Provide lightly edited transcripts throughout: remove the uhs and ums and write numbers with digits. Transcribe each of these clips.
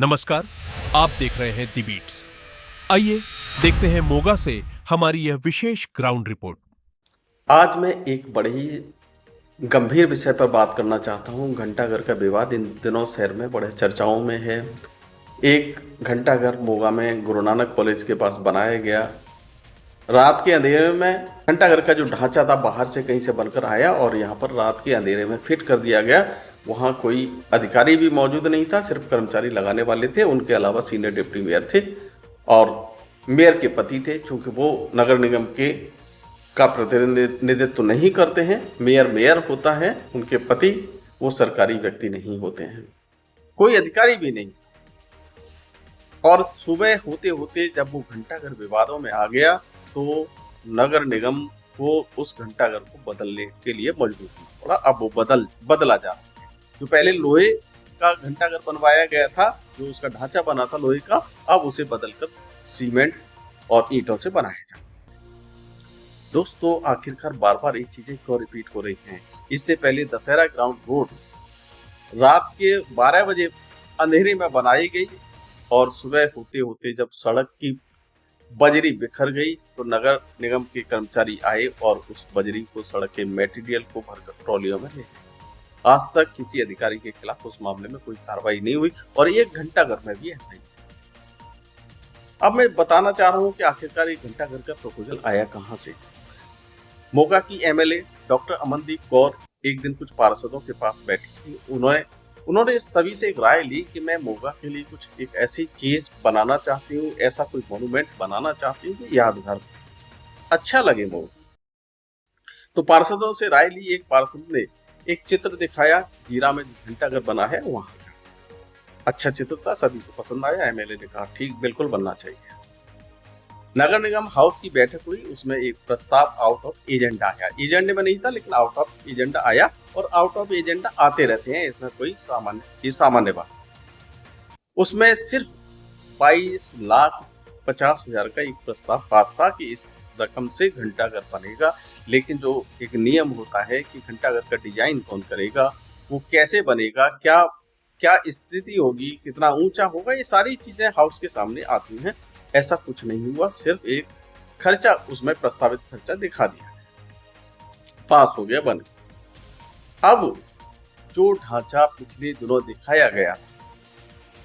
नमस्कार, आप देख रहे हैं दी बीट्स। आइए देखते हैं मोगा से हमारी यह विशेष ग्राउंड रिपोर्ट। आज मैं एक बड़े ही गंभीर विषय पर बात करना चाहता हूं। घंटाघर का विवाद इन दिनों शहर में बड़े चर्चाओं में है। एक घंटाघर मोगा में गुरु नानक कॉलेज के पास बनाया गया। रात के अंधेरे में घंटाघर का जो ढांचा था बाहर से कहीं से बनकर आया और यहाँ पर रात के अंधेरे में फिट कर दिया गया। वहाँ कोई अधिकारी भी मौजूद नहीं था, सिर्फ कर्मचारी लगाने वाले थे। उनके अलावा सीनियर डिप्टी मेयर थे और मेयर के पति थे। चूंकि वो नगर निगम के का प्रतिनिधित्व नहीं करते हैं, मेयर होता है, उनके पति वो सरकारी व्यक्ति नहीं होते हैं, कोई अधिकारी भी नहीं। और सुबह होते होते जब वो घंटाघर विवादों में आ गया तो नगर निगम को उस घंटाघर को बदलने के लिए मजबूर होना पड़ा। अब वो बदला जा रहा है। जो पहले लोहे का घंटाघर बनवाया गया था, जो उसका ढांचा बना था लोहे का, अब उसे बदलकर सीमेंट और ईंटों से बनाया जा रहा है। दोस्तों, आखिरकार बार बार ये चीजें क्यों रिपीट हो रही हैं? इससे पहले दशहरा ग्राउंड रोड रात के 12 बजे अंधेरे में बनाई गई और सुबह होते होते जब सड़क की बजरी बिखर गई तो नगर निगम के कर्मचारी आए और उस बजरी को, सड़क के मटेरियल को भरकर ट्रॉलियों में ले गए। आज तक किसी अधिकारी के खिलाफ उस मामले में कोई कार्रवाई नहीं हुई और एक घंटाघर में भी ऐसा ही। अब मैं बताना चाह रहा हूं कि आखिरकार एक घंटाघर का प्रपोजल आया कहां से। मोगा की एमएलए डॉक्टर अमनदीप कौर एक दिन कुछ पार्षदों के पास बैठी थी। उन्होंने सभी से एक राय ली कि मैं मोगा के लिए कुछ एक ऐसी चीज बनाना चाहती हूँ, ऐसा कोई मॉन्यूमेंट बनाना चाहती हूँ कि यादगार अच्छा लगे मोगा। तो पार्षदों से राय ली। एक पार्षद ने एक चित्र दिखाया, जीरा में घंटाघर बना है वहां का। अच्छा चित्र था, सभी को पसंद आया। एमएलए ने कहा ठीक, बिल्कुल बनना चाहिए। नगर निगम हाउस की बैठक हुई, उसमें एक प्रस्ताव आउट ऑफ एजेंडा आया। एजेंडे में नहीं था लेकिन आउट ऑफ एजेंडा आया और आउट ऑफ एजेंडा आते रहते हैं, इसमें कोई सामान्य बात। उसमें सिर्फ 22,50,000 का एक प्रस्ताव पास था कि इस रकम से घंटाघर बनेगा। लेकिन जो एक नियम होता है कि घंटाघर का डिजाइन कौन करेगा, वो कैसे बनेगा, क्या स्थिति होगी, कितना ऊंचा होगा, ये सारी चीजें हाउस के सामने आती हैं। ऐसा कुछ नहीं हुआ, सिर्फ एक खर्चा, उसमें प्रस्तावित खर्चा दिखा दिया, पास हो गया, बन। अब जो ढांचा पिछले दिनों दिखाया गया,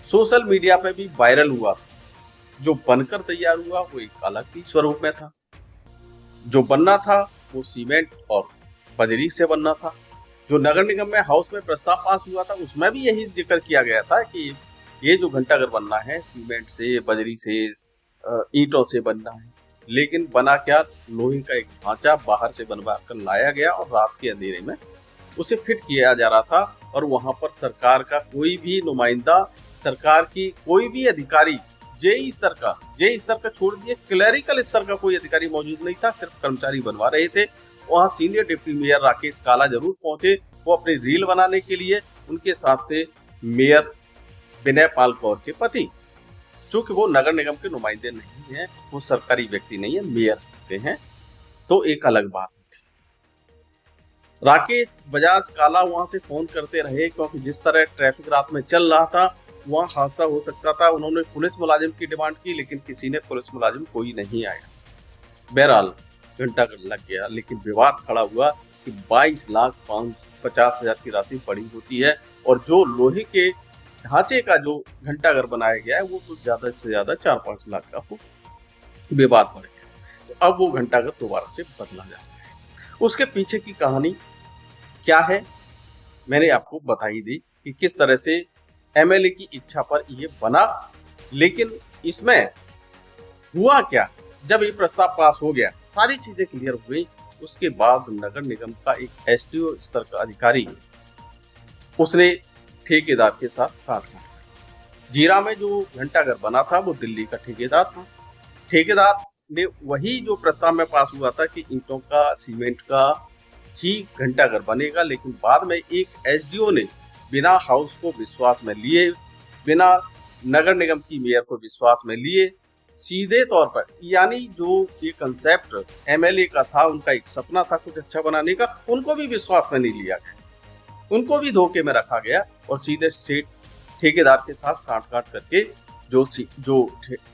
सोशल मीडिया पे भी वायरल हुआ, जो बनकर तैयार हुआ वो एक अलग ही स्वरूप में था। जो बनना था वो सीमेंट और बजरी से बनना था। जो नगर निगम में हाउस में प्रस्ताव पास हुआ था उसमें भी यही जिक्र किया गया था कि ये जो घंटाघर बनना है सीमेंट से, बजरी से, ईंटों से बनना है। लेकिन बना क्या, लोहे का एक ढांचा बाहर से बनवा कर लाया गया और रात के अंधेरे में उसे फिट किया जा रहा था। और वहां पर सरकार का कोई भी नुमाइंदा, सरकार की कोई भी अधिकारी, जेई स्तर का छोड़ दिए, क्लरिकल स्तर का कोई अधिकारी मौजूद नहीं था, सिर्फ कर्मचारी बनवा रहे थे। वहां सीनियर डिप्टी मेयर राकेश काला जरूर पहुंचे, वो अपनी रील बनाने के लिए। उनके साथ थे मेयर विनय पाल कौर के पति। चूंकि वो नगर निगम के नुमाइंदे नहीं है, वो सरकारी व्यक्ति नहीं है, मेयर होते हैं, तो एक अलग बात थी। राकेश बजाज काला वहां से फोन करते रहे क्योंकि जिस तरह ट्रैफिक रात में चल रहा था वहां हादसा हो सकता था। उन्होंने पुलिस मुलाजिम की डिमांड की लेकिन किसी ने पुलिस मुलाजिम कोई नहीं आया। बहरहाल घंटाघर लग गया, लेकिन विवाद खड़ा हुआ कि 22,50,000 की राशि पड़ी होती है और जो लोहे के ढांचे का जो घंटाघर बनाया गया है वो तो ज्यादा से ज्यादा 4-5 लाख का हो। विवाद बढ़ गया, तो अब वो घंटाघर दोबारा से बदला जा रहा है। उसके पीछे की कहानी क्या है मैंने आपको बताई दी कि किस तरह से एमएलए की इच्छा पर ये बना। लेकिन इसमें हुआ क्या, जब ये प्रस्ताव पास हो गया, सारी चीजें क्लियर हो गई, उसके बाद नगर निगम का एक एसडीओ स्तर का अधिकारी, उसने ठेकेदार के साथ काटा। जीरा में जो घंटाघर बना था वो दिल्ली का ठेकेदार था। ठेकेदार ने वही जो प्रस्ताव में पास हुआ था कि ईंटों का, सीमेंट का ही घंटाघर बनेगा, लेकिन बाद में एक एसडीओ ने बिना हाउस को विश्वास में लिए, बिना नगर निगम की मेयर को विश्वास में लिए, सीधे तौर पर, यानी जो ये कंसेप्ट एमएलए का था, उनका एक सपना था कुछ अच्छा बनाने का, उनको भी विश्वास में नहीं लिया गया, उनको भी धोखे में रखा गया और सीधे सेठ ठेकेदार के साथ साठ-गांठ करके जो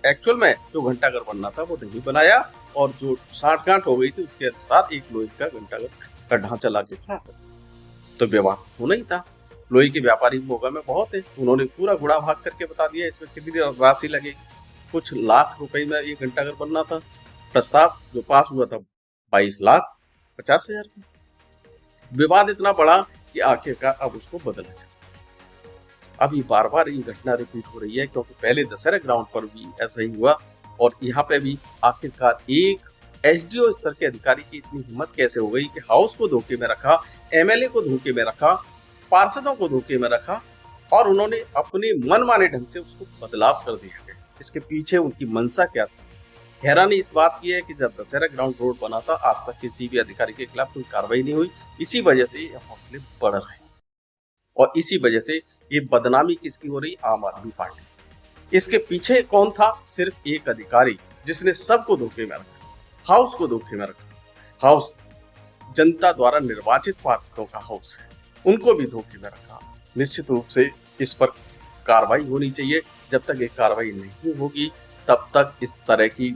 एक्चुअल में जो घंटाघर बनना था वो नहीं बनाया, और जो साठ-गांठ हो गई थी उसके अनुसार एक लोहे का घंटाघर का ढांचा लाके खड़ा कर दिया। तो विवाद होना ही था। लोहे के व्यापारी मोगा में बहुत है, उन्होंने पूरा गुणा भाग करके बता दिया इसमें कितनी राशि लगेगी। कुछ लाख रुपए में ये घंटाघर बनना था। प्रस्ताव जो पास हुआ था 22,50,000 का। विवाद इतना बड़ा कि आखिरकार अब उसको बदला जाए। अब ये बार बार ये घटना रिपीट हो रही है, क्योंकि पहले दशहरा ग्राउंड पर भी ऐसा ही हुआ, और यहाँ पे भी आखिरकार एक एसडीओ स्तर के अधिकारी की इतनी हिम्मत कैसे हो गई कि हाउस को धोखे में रखा, एमएलए को धोखे में रखा, पार्षदों को धोखे में रखा, और उन्होंने अपने मनमाने ढंग से उसको बदलाव कर दिया गया। इसके पीछे उनकी मंशा क्या थी? हैरानी इस बात की है कि जब दशहरा ग्राउंड रोड बना था, आज तक किसी भी अधिकारी के खिलाफ कोई कार्रवाई नहीं हुई। इसी वजह से ये हौसले बढ़ रहे हैं, और इसी वजह से ये बदनामी किसकी हो रही? आम आदमी पार्टी। इसके पीछे कौन था? सिर्फ एक अधिकारी, जिसने सबको धोखे में रखा, हाउस को धोखे में रखा। हाउस जनता द्वारा निर्वाचित पार्षदों का हाउस है, उनको भी धोखे में रखा। निश्चित रूप से इस पर कार्रवाई होनी चाहिए। जब तक ये कार्रवाई नहीं होगी, तब तक इस तरह की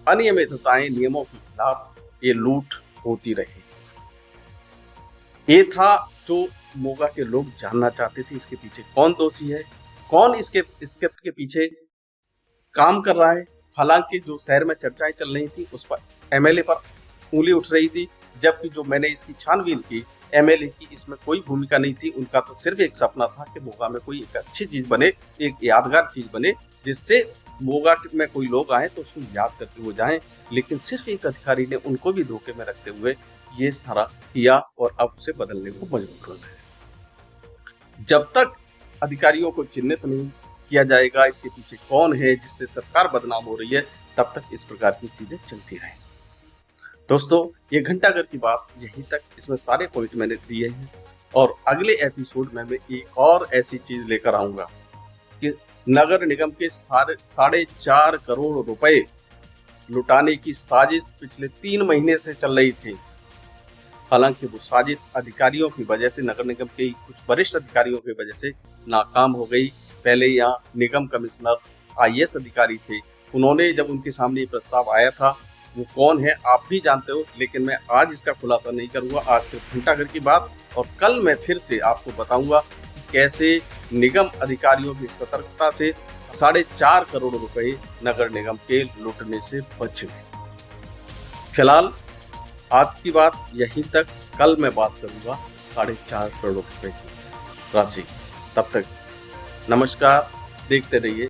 अनियमितताएं, नियमों के खिलाफ ये लूट होती रहेगी। ये था जो मोगा के लोग जानना चाहते थे, इसके पीछे कौन दोषी है, कौन इसके के पीछे काम कर रहा है। हालांकि जो शहर में चर्चाएं चल रही थी उस पर एमएलए पर उंगली उठ रही थी, जबकि जो मैंने इसकी छानबीन की, एमएलए की इसमें कोई भूमिका नहीं थी। उनका तो सिर्फ एक सपना था कि मोगा में कोई एक अच्छी चीज बने, एक यादगार चीज बने, जिससे मोगा में कोई लोग आए तो उसको याद करते हुए जाएं। लेकिन सिर्फ एक अधिकारी ने उनको भी धोखे में रखते हुए ये सारा किया, और अब उसे बदलने को मजबूर हो गए। जब तक अधिकारियों को चिन्हित नहीं किया जाएगा इसके पीछे कौन है, जिससे सरकार बदनाम हो रही है, तब तक इस प्रकार की चीजें चलती रहेंगी। दोस्तों, ये घंटाघर की बात यहीं तक, इसमें सारे पॉइंट मैंने दिए हैं, और अगले एपिसोड में मैं एक और ऐसी चीज लेकर आऊंगा कि नगर निगम के 4.5 करोड़ रुपए लुटाने की साजिश पिछले 3 महीने से चल रही थी। हालांकि वो साजिश अधिकारियों की वजह से, नगर निगम के कुछ वरिष्ठ अधिकारियों की वजह से नाकाम हो गई। पहले यहाँ निगम कमिश्नर आईएएस अधिकारी थे, उन्होंने जब उनके सामने ये प्रस्ताव आया था, वो कौन है आप भी जानते हो, लेकिन मैं आज इसका खुलासा नहीं करूंगा। आज सिर्फ घंटाघर की बात, और कल मैं फिर से आपको बताऊंगा कि कैसे निगम अधिकारियों की सतर्कता से 4.5 करोड़ रुपए नगर निगम के लूटने से बच गए। फिलहाल आज की बात यहीं तक, कल मैं बात करूंगा 4.5 करोड़ रुपए की राशि। तब तक नमस्कार, देखते रहिए